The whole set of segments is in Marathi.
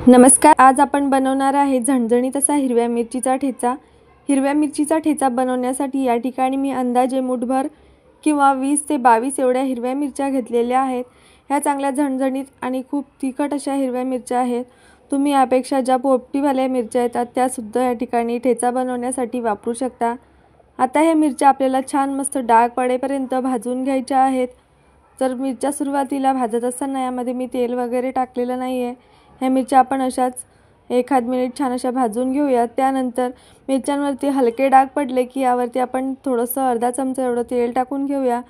नमस्कार, आज आपण बनवणार आहे झणझणीत असा हिरव्या मिरचीचा ठेचा। हिरव्या मिरचीचा ठेचा बनवण्यासाठी या ठिकाणी मी अंदाजे मुठभर किंवा 20 ते 22 एवढ्या हिरव्या मिरच्या घेतलेल्या आहेत। ह्या चांगल्या झणझणीत आणि खूप तिखट अशा हिरव्या मिरच्या आहेत। तुम्ही यापेक्षा ज्या पोपटीवाल्या मिरच्या येतात त्या सुद्धा या ठिकाणी ठेचा बनवण्यासाठी वापरू शकता। आता हे मिरच्या आपल्याला छान मस्त डाग पडेपर्यंत भाजून घ्यायच्या आहेत। तर मिरच्या सुरुवातीला भाजत असताना यामध्ये मी तेल वगैरे टाकलेलं नाही आहे। ह्या मिरच्या आपण अशाच एखाद मिनिट छान अशा भाजून घेऊया। त्यानंतर मिरच्यांवरती हलके डाग पडले की यावरती आपण थोडंसं अर्धा चमचा एवढं तेल टाकून घेऊया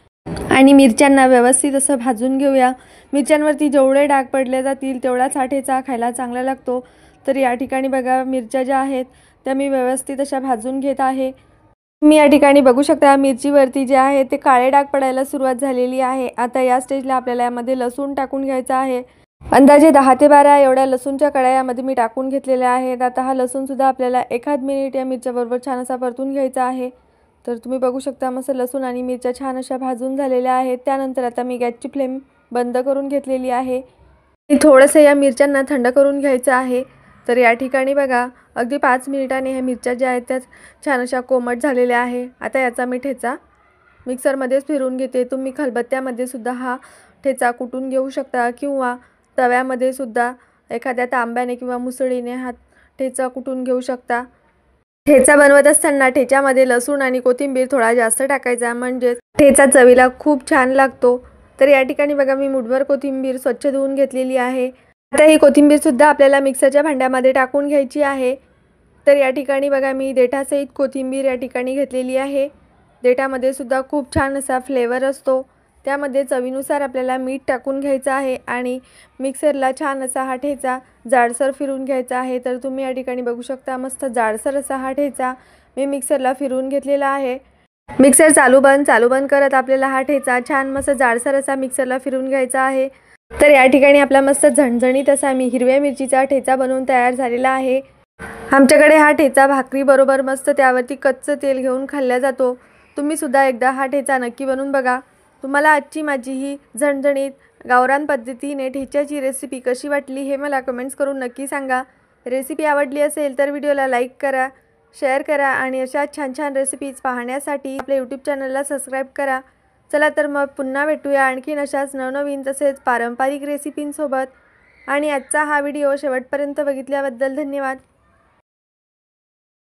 आणि मिरच्यांना व्यवस्थित असं भाजून घेऊया। मिरच्यांवरती जेवढे डाग पडले जातील तेवढाच हा ठेचा खायला चांगला लागतो। तर या ठिकाणी बघा मिरच्या ज्या आहेत त्या मी व्यवस्थित अशा भाजून घेत आहे। मी या ठिकाणी बघू शकता मिरचीवरती जे आहे ते काळे डाग पडायला सुरुवात झालेली आहे। आता या स्टेजला आपल्याला यामध्ये लसूण टाकून घ्यायचा आहे। अंदाजे 10 ते 12 एवढ्या लसूणच्या कळ्या यामध्ये मी टाकून घेतलेल्या आहेत। आता हा लसूण सुद्धा आपल्याला एखाद मिनिट या मिरच्याबरोबर छान असा परतून घ्यायचा आहे। तर तुम्ही बघू शकता मस्त लसूण आणि मिरच्या छान अशा भाजून झालेल्या आहेत। त्यानंतर आता मी गॅसची फ्लेम बंद करून घेतलेली आहे आणि थोडंसं या मिरच्यांना थंड करून घ्यायचं आहे। तर या ठिकाणी बघा अगदी 5 मिनिटांनी ह्या मिरच्या ज्या आहेत त्या छान अशा कोमट झालेल्या आहे। आता याचा मी ठेचा मिक्सरमध्येच फिरवून घेते। तुम्ही खलबत्त्यामध्ये सुद्धा हा ठेचा कुटून घेऊ शकता किंवा तव्यामध्ये सुद्धा एखाद्या तांब्याने किंवा मुसळीने हा ठेचा कुटून घेऊ शकता। ठेचा बनवत असताना ठेच्यामध्ये लसूण आणि कोथिंबीर थोडा जास्त टाकायचा म्हणजे ठेचा चवीला खूप छान लागतो। तर या ठिकाणी बघा मी मुठभर कोथिंबीर स्वच्छ धुवून घेतलेली आहे। आता ही कोथिंबीर सुद्धा आपल्याला मिक्सरच्या भांड्यामध्ये टाकून घ्यायची आहे। तर या ठिकाणी बघा मी देठासहित कोथिंबीर या ठिकाणी घेतलेली आहे। देठामध्ये सुद्धा खूप छान असा फ्लेवर असतो। त्यामध्ये चवीनुसार आपल्याला मीठ टाकून घ्यायचं आहे आणि मिक्सरला छान असा हा ठेचा जाडसर फिरून घ्यायचा आहे। तर तुम्ही या ठिकाणी बघू शकता मस्त जाडसर असा हा ठेचा मी मिक्सरला फिरवून घेतलेला आहे। मिक्सर चालू बंद करत आपल्याला हा ठेचा छान मस्त जाडसर असा मिक्सरला फिरवून घ्यायचा आहे। तर या ठिकाणी आपला मस्त झणझणीत असा मी हिरव्या मिरचीचा ठेचा बनवून तयार झालेला आहे। आमच्याकडे हा ठेचा भाकरी बरोबर मस्त त्यावरती कच्चं तेल घेऊन खाल्ला जातो। तुम्ही सुद्धा एकदा हा ठेचा नक्की बनवून बघा। तुम्हाला आजची माझी ही झणझणीत गावरान पद्धतीने ठेच्याची रेसिपी कशी वाटली हे मला कमेंट्स करून नक्की सांगा। रेसिपी आवडली असेल तर व्हिडिओला लाईक करा, शेअर करा आणि अशा छान छान रेसिपीज पाहण्यासाठी आपल्या यूट्यूब चॅनलला सबस्क्राईब करा। चला तर मग पुन्हा भेटूया आणखीन अशाच नवनवीन तसेच पारंपरिक रेसिपींसोबत। आणि आजचा हा व्हिडिओ शेवटपर्यंत बघितल्याबद्दल धन्यवाद।